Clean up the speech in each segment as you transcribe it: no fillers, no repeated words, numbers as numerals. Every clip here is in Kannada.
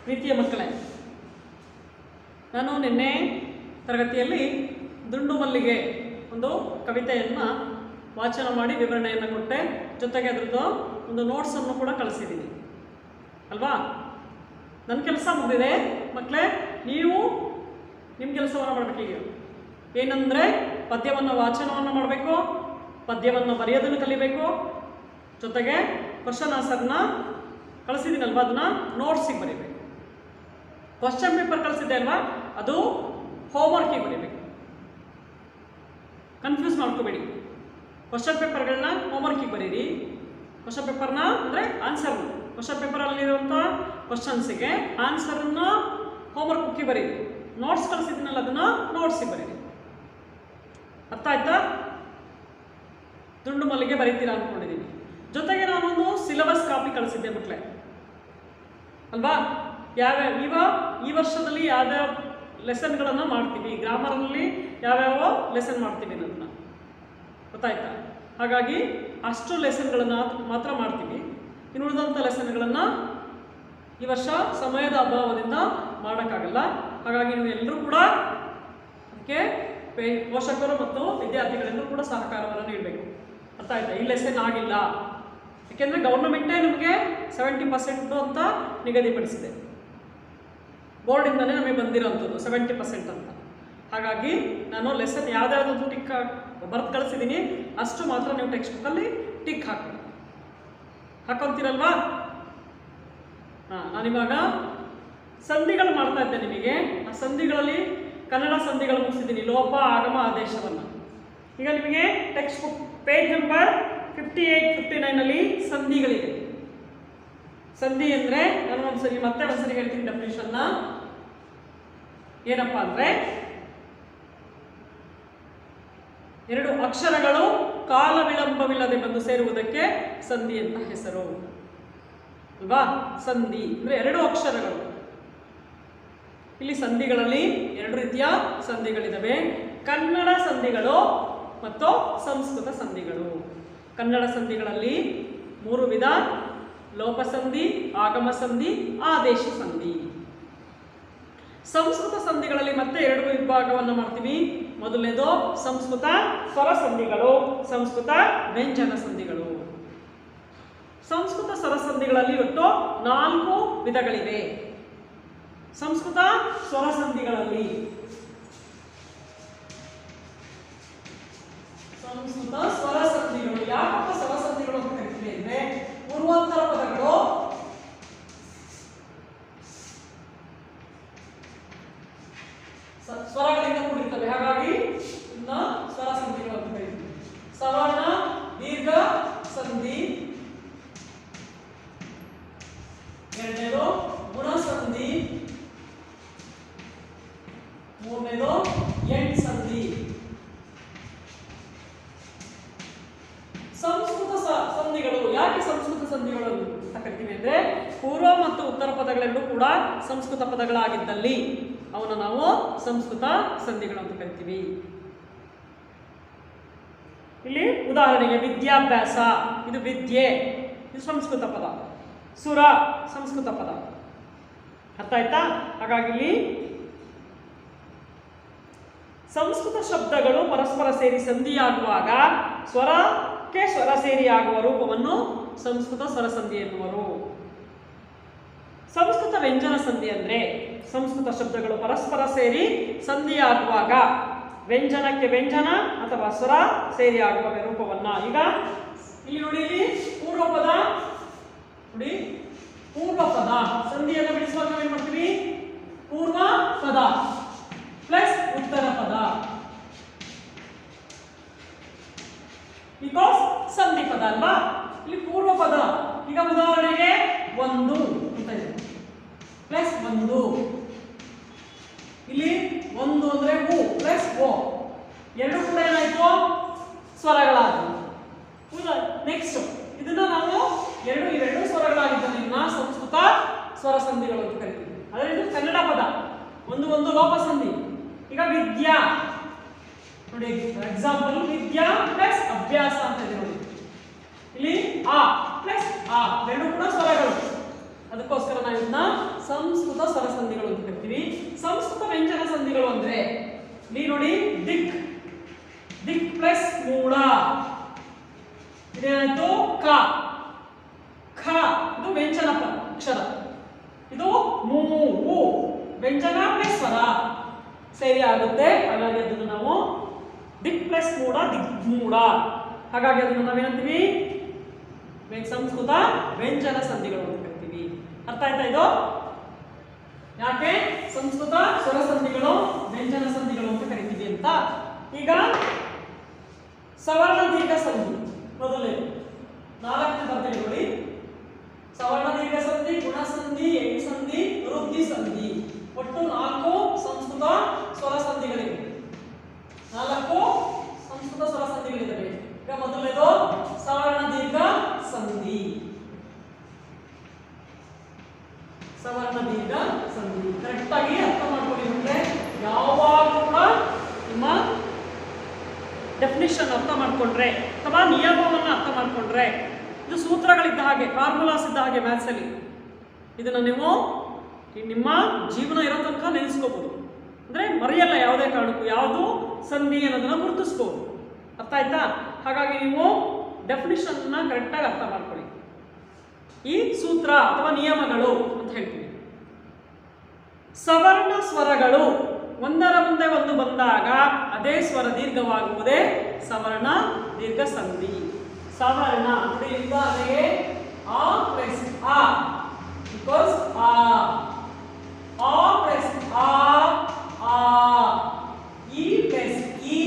ಪ್ರೀತಿಯ ಮಕ್ಕಳೇ, ನಾನು ನಿನ್ನೆ ತರಗತಿಯಲ್ಲಿ ದುಂಡು ಮಲ್ಲಿಗೆ ಒಂದು ಕವಿತೆಯನ್ನು ವಾಚನ ಮಾಡಿ ವಿವರಣೆಯನ್ನು ಕೊಟ್ಟೆ. ಜೊತೆಗೆ ಅದರದ್ದು ಒಂದು ನೋಟ್ಸನ್ನು ಕೂಡ ಕಳಿಸಿದ್ದೀನಿ ಅಲ್ವಾ. ನನ್ನ ಕೆಲಸ ಮುಗಿದಿದೆ ಮಕ್ಕಳೇ. ನೀವು ನಿಮ್ಮ ಕೆಲಸವನ್ನು ಮಾಡಬೇಕೀಗ. ಏನಂದರೆ ಪದ್ಯವನ್ನು ವಾಚನವನ್ನು ಮಾಡಬೇಕು, ಪದ್ಯವನ್ನು ಬರೆಯೋದನ್ನು ಕಲಿಬೇಕು, ಜೊತೆಗೆ ಕ್ವಶನ್ ಆನ್ಸರ್ನ ಕಳಿಸಿದ್ದೀನಲ್ವ ಅದನ್ನು ನೋಟ್ಸಿಗೆ ಬರೀಬೇಕು. ಕ್ವಶನ್ ಪೇಪರ್ ಕಳಿಸಿದ್ದೆ ಅಲ್ವಾ, ಅದು ಹೋಮ್ವರ್ಕಿಗೆ ಬರೀಬೇಕು. ಕನ್ಫ್ಯೂಸ್ ಮಾಡ್ಕೋಬೇಡಿ. ಕ್ವಶನ್ ಪೇಪರ್ಗಳನ್ನ ಹೋಮ್ವರ್ಕಿಗೆ ಬರೀರಿ. ಕ್ವಶನ್ ಪೇಪರ್ನ ಅಂದರೆ ಆನ್ಸರ್, ಕ್ವಶನ್ ಪೇಪರಲ್ಲಿರುವಂಥ ಕ್ವಶನ್ಸಿಗೆ ಆನ್ಸರನ್ನು ಹೋಮ್ವರ್ಕ್ ಬುಕ್ಕಿಗೆ ಬರೀರಿ. ನೋಟ್ಸ್ ಕಳಿಸಿದ್ದೀನಲ್ಲ ಅದನ್ನು ನೋಟ್ಸಿಗೆ ಬರೀರಿ. ಅರ್ಥ ಆಯ್ತಾ? ದುಂಡು ಮಲ್ಲಿಗೆ ಬರೀತೀರಾ ಅಂದ್ಕೊಂಡಿದ್ದೀನಿ. ಜೊತೆಗೆ ನಾನೊಂದು ಸಿಲೆಬಸ್ ಕಾಪಿ ಕಳಿಸಿದ್ದೆ ಮಕ್ಕಳೇ ಅಲ್ವಾ. ಈ ವರ್ಷದಲ್ಲಿ ಯಾವ್ಯಾವ ಲೆಸನ್ಗಳನ್ನು ಮಾಡ್ತೀವಿ, ಗ್ರಾಮರಲ್ಲಿ ಯಾವ್ಯಾವ ಲೆಸನ್ ಮಾಡ್ತೀವಿ ಅನ್ನೋದನ್ನ ಗೊತ್ತಾಯ್ತಾ. ಹಾಗಾಗಿ ಅಷ್ಟು ಲೆಸನ್ಗಳನ್ನು ಮಾತ್ರ ಮಾಡ್ತೀವಿ. ಇನ್ನು ಉಳಿದಂಥ ಲೆಸನ್ಗಳನ್ನು ಈ ವರ್ಷ ಸಮಯದ ಅಭಾವದಿಂದ ಮಾಡೋಕ್ಕಾಗಲ್ಲ. ಹಾಗಾಗಿ ನೀವು ಎಲ್ಲರೂ ಕೂಡ ಅದಕ್ಕೆ ಪೋಷಕರು ಮತ್ತು ವಿದ್ಯಾರ್ಥಿಗಳೆಲ್ಲರೂ ಕೂಡ ಸಹಕಾರವನ್ನು ನೀಡಬೇಕು. ಅರ್ಥ ಆಯ್ತಾ? ಈ ಲೆಸನ್ ಆಗಿಲ್ಲ, ಯಾಕೆಂದರೆ ಗೌರ್ಮೆಂಟೇ ನಮಗೆ 70% ಅಂತ ನಿಗದಿಪಡಿಸಿದೆ. ಬೋರ್ಡಿಂದಲೇ ನಮಗೆ ಬಂದಿರೋಂಥದ್ದು 70% ಅಂತ. ಹಾಗಾಗಿ ನಾನು ಲೆಸನ್ ಯಾವುದ್ಯಾವುದಂತೂ ಟಿಕ್ ಬರೆದು ಕಳಿಸಿದ್ದೀನಿ, ಅಷ್ಟು ಮಾತ್ರ ನೀವು ಟೆಕ್ಸ್ಟ್ ಬುಕ್ಕಲ್ಲಿ ಟಿಕ್ ಹಾಕೊಂತೀರಲ್ವಾ. ನಾನಿವಾಗ ಸಂಧಿಗಳು ಮಾಡ್ತಾ ಇದ್ದೆ ನಿಮಗೆ. ಆ ಸಂಧಿಗಳಲ್ಲಿ ಕನ್ನಡ ಸಂಧಿಗಳು ಮುಗಿಸಿದ್ದೀನಿ, ಲೋಪ ಆಗಮ ಆದೇಶವನ್ನು. ಈಗ ನಿಮಗೆ ಟೆಕ್ಸ್ಟ್ ಬುಕ್ ಪೇಜ್ ನಂಬರ್ 58-59 ಸಂಧಿಗಳಿದೆ. ಸಂಧಿ ಅಂದರೆ ನಾನು ಮತ್ತೆ ಒಂದ್ಸರಿ ಹೇಳ್ತೀನಿ ಡೆಫಿನೇಷನ್ನ. ಏನಪ್ಪ ಅಂದರೆ, ಎರಡು ಅಕ್ಷರಗಳು ಕಾಲ ವಿಳಂಬವಿಲ್ಲದೆ ಬಂದು ಸೇರುವುದಕ್ಕೆ ಸಂಧಿ ಅಂತ ಹೆಸರು ಅಲ್ವಾ. ಸಂಧಿ ಅಂದರೆ ಎರಡು ಅಕ್ಷರಗಳು. ಇಲ್ಲಿ ಸಂಧಿಗಳಲ್ಲಿ ಎರಡು ರೀತಿಯ ಸಂಧಿಗಳಿದ್ದಾವೆ, ಕನ್ನಡ ಸಂಧಿಗಳು ಮತ್ತು ಸಂಸ್ಕೃತ ಸಂಧಿಗಳು. ಕನ್ನಡ ಸಂಧಿಗಳಲ್ಲಿ 3 ವಿಧ: ಲೋಪಸಂಧಿ, ಆಗಮ ಸಂಧಿ, ಆದೇಶ ಸಂಧಿ. ಸಂಸ್ಕೃತ ಸಂಧಿಗಳಲ್ಲಿ ಮತ್ತೆ 2 ವಿಭಾಗವನ್ನು ಮಾಡ್ತೀವಿ. ಮೊದಲನೇದು ಸಂಸ್ಕೃತ ಸ್ವರ ಸಂಧಿಗಳು, ಸಂಸ್ಕೃತ ವ್ಯಂಜನ ಸಂಧಿಗಳು. ಸಂಸ್ಕೃತ ಸ್ವರ ಸಂಧಿಗಳಲ್ಲಿ ಒಟ್ಟು 4 ವಿಧಗಳಿವೆ. ಸಂಸ್ಕೃತ ಸ್ವರ ಸಂಧಿಗಳಲ್ಲಿ ಸಂಸ್ಕೃತ ಸ್ವರ ಸಂಧಿಗಳು ಯಾಕಪ್ಪ ಸ್ವರ ಸಂಧಿಗಳು ಅಂತ ಕರಿತೀವಿ ಅಂದ್ರೆ, ಪೂರ್ವಾಂತರ ಪದಗಳು ಸ್ವರಗಳಿಂದ ಕೂಡಿರ್ತವೆ. ಹಾಗಾಗಿ ಇನ್ನ ಸ್ವರ ಸಂಧಿಗಳು ಅಂತ ಕರಿತೀವಿ. ಸವರ್ಣ ದೀರ್ಘ ಸಂಧಿ, ಎರಡನೇದು ಗುಣ ಸಂಧಿ, ಮೂರನೇದು ಎಂಟ್ ಸಂಧಿ. ಸಂಸ್ಕೃತ ಸಂಧಿಗಳು ಯಾಕೆ ಸಂಸ್ಕೃತ ಸಂಧಿಗಳು ಅಂತ ಕರಿತೀವಿ ಅಂದ್ರೆ, ಪೂರ್ವ ಮತ್ತು ಉತ್ತರ ಪದಗಳೆರಡೂ ಕೂಡ ಸಂಸ್ಕೃತ ಪದಗಳಾಗಿದ್ದಲ್ಲಿ ಅವನ್ನ ನಾವು ಸಂಸ್ಕೃತ ಸಂಧಿಗಳು ಅಂತ ಕರಿತೀವಿ. ಇಲ್ಲಿ ಉದಾಹರಣೆಗೆ ವಿದ್ಯಾಭ್ಯಾಸ, ಇದು ವಿದ್ಯೆ, ಇದು ಸಂಸ್ಕೃತ ಪದ. ಸುರ ಸಂಸ್ಕೃತ ಪದ. ಅರ್ಥ ಆಯ್ತಾ? ಹಾಗಾಗಿ ಇಲ್ಲಿ ಸಂಸ್ಕೃತ ಶಬ್ದಗಳು ಪರಸ್ಪರ ಸೇರಿ ಸಂಧಿಯಾಗುವಾಗ ಸ್ವರಕ್ಕೆ ಸ್ವರ ಸೇರಿಯಾಗುವ ರೂಪವನ್ನು ಸಂಸ್ಕೃತ ಸ್ವರಸಂಧಿ ಎನ್ನುವರು. ಸಂಸ್ಕೃತ ವ್ಯಂಜನ ಸಂಧಿ ಅಂದರೆ ಸಂಸ್ಕೃತ ಶಬ್ದಗಳು ಪರಸ್ಪರ ಸೇರಿ ಸಂಧಿಯಾಗುವಾಗ ವ್ಯಂಜನಕ್ಕೆ ವ್ಯಂಜನ ಅಥವಾ ಸ್ವರ ಸೇರಿಯಾಗುವ ರೂಪವನ್ನ. ಈಗ ಇಲ್ಲಿ ನೋಡಿ, ಇಲ್ಲಿ ಪೂರ್ವ ಪದ ನೋಡಿ, ಪೂರ್ವ ಪದ ಸಂಧಿಯನ್ನು ಬಿಡಿಸುವಾಗ ನಾವೇನ್ ಮಾಡ್ತೀವಿ? ಪೂರ್ವ ಪದ ಪ್ಲಸ್ ಉತ್ತರ ಪದ, ಬಿಕಾಸ್ ಸಂಧಿ ಪದ ಅಲ್ವಾ. ಇಲ್ಲಿ ಪೂರ್ವ ಪದ. ಈಗ ಉದಾಹರಣೆಗೆ 1 ಅಂತ ಇದೆ, ಪ್ಲಸ್ 1. ಇಲ್ಲಿ 1 ಅಂದ್ರೆ ಉ ಪ್ಲಸ್ ಓ, ಎರಡು ಕೂಡ ಏನಾಯ್ತು? ಸ್ವರಗಳಾದವು. ನೆಕ್ಸ್ಟ್ ಇದನ್ನ ನಾವು ಇವೆರಡು ಸ್ವರಗಳಾಗಿದ್ದರಿಂದ ಸಂಸ್ಕೃತ ಸ್ವರ ಸಂಧಿಗಳು ಅಂತ ಕರಿತೀವಿ. ಆದರೆ ಇದು ಕನ್ನಡ ಪದ. ಒಂದು ಲೋಪ ಸಂಧಿ. ಈಗ ವಿದ್ಯಾ ನೋಡಿ, ಎಕ್ಸಾಂಪಲ್ ವಿದ್ಯಾ ಪ್ಲಸ್ ಅಭ್ಯಾಸ ಅಂತ ಇದೆ ನೋಡಿ. ಇಲ್ಲಿ ಆ ಪ್ಲಸ್ ಆ ಎರಡು ಕೂಡ ಸ್ವರಗಳು, ಅದಕ್ಕೋಸ್ಕರ ನಾವು ಇದನ್ನ ಸಂಸ್ಕೃತ ಸ್ವರ ಸಂಧಿಗಳು ಅಂತ ಕರಿತೀವಿ. ಸಂಸ್ಕೃತ ವ್ಯಂಜನ ಸಂಧಿಗಳು ಅಂದ್ರೆ ಇಲ್ಲಿ ನೋಡಿ, ದಿಕ್, ದಿಕ್ ಪ್ಲಸ್ ಮೂಳ, ಇದೇನಾಯ್ತು ಕ, ಖ ಇದು ವ್ಯಂಜನ ಅಕ್ಷರ, ಇದು ಮೂ ಉ ವ್ಯಂಜನ ಪ್ಲಸ್ ಸ್ವರ ಸೇರಿ ಆಗುತ್ತೆ. ಹಾಗಾಗಿ ಅದನ್ನು ನಾವು ದಿಕ್ ಪ್ಲಸ್ ಮೂಡ, ದಿಗ್ಮೂಢ. ಹಾಗಾಗಿ ಅದನ್ನು ನಾವೇನಂತೀವಿ, ಸಂಸ್ಕೃತ ವ್ಯಂಜನ ಸಂಧಿಗಳು ಅಂತ ಕರಿತೀವಿ. ಅರ್ಥ ಆಯ್ತಾ ಇದು? ಯಾಕೆ ಸಂಸ್ಕೃತ ಸ್ವರ ಸಂಧಿಗಳು ವ್ಯಂಜನ ಸಂಧಿಗಳು ಅಂತ ಕರಿತೀವಿ ಅಂತ. ಈಗ ಸವರ್ಣ ದೀರ್ಘ ಸಂಧಿ ಮೊದಲೇ 4 ಬರ್ತೀವಿ ನೋಡಿ. ಸವರ್ಣ ದೀರ್ಘ ಸಂಧಿ, ಗುಣ ಸಂಧಿ, ಎಣ್ ಸಂಧಿ, ವೃದ್ಧಿ ಸಂಧಿ, ಒಟ್ಟು 4 ಸಂಸ್ಕೃತ ಸ್ವರ ಸಂಧಿಗಳಿವೆ. 4 ಸಂಸ್ಕೃತ ಸ್ವರ ಸಂಧಿಗಳಿವೆ. ಈಗ ಮೊದಲನೇದು ಸವರ್ಣ ದೀರ್ಘ ಸಂಧಿ. ಸವರ್ಣ ದೀರ್ಘ ಸಂಧಿ ಕರೆಕ್ಟ್ ಆಗಿ ಅರ್ಥ ಮಾಡ್ಕೊಳ್ಳಿ. ಅಂದ್ರೆ ಯಾವಾಗಲೂ ಕೂಡ ನಿಮ್ಮ ಡೆಫಿನಿಷನ್ ಅರ್ಥ ಮಾಡ್ಕೊಂಡ್ರೆ ಅಥವಾ ನಿಯಮವನ್ನು ಅರ್ಥ ಮಾಡ್ಕೊಂಡ್ರೆ, ಇದು ಸೂತ್ರಗಳಿದ್ದ ಹಾಗೆ, ಫಾರ್ಮುಲಾಸ್ ಇದ್ದ ಹಾಗೆ ಮ್ಯಾಥ್ಸ್ ಅಲ್ಲಿ, ಇದನ್ನು ನೀವು ನಿಮ್ಮ ಜೀವನ ಇರೋ ತನಕ ನೆನೆಸ್ಕೋಬಹುದು. ಅಂದ್ರೆ ಮರೆಯಲ್ಲ ಯಾವುದೇ ಕಾರಣಕ್ಕೂ, ಯಾವುದು ಸಂಧಿ ಅನ್ನೋದನ್ನ ಗುರುತಿಸ್ಬೋದು. ಅರ್ಥ ಆಯ್ತಾ? ಹಾಗಾಗಿ ನೀವು ಡೆಫಿನಿಷನ್ ಕರೆಕ್ಟಾಗಿ ಅರ್ಥ ಮಾಡ್ಕೊಳ್ಳಿ. ಈ ಸೂತ್ರ ಅಥವಾ ನಿಯಮಗಳು ಅಂತ ಹೇಳ್ತೀವಿ. ಸವರ್ಣ ಸ್ವರಗಳು ಒಂದರ ಮುಂದೆ ಒಂದು ಬಂದಾಗ ಅದೇ ಸ್ವರ ದೀರ್ಘವಾಗುವುದೇ ಸವರ್ಣ ದೀರ್ಘ ಸಂಧಿ. ಸವರ್ಣ ನೋಡಿ, ಉದಾಹರಣೆಗೆ ಆ ಪ್ಲಸ್ ಆ ಈಕ್ವಲ್ಸ್ ಆ ಪ್ಲಸ್ ಆ, ಈ ಪ್ಲಸ್ ಈ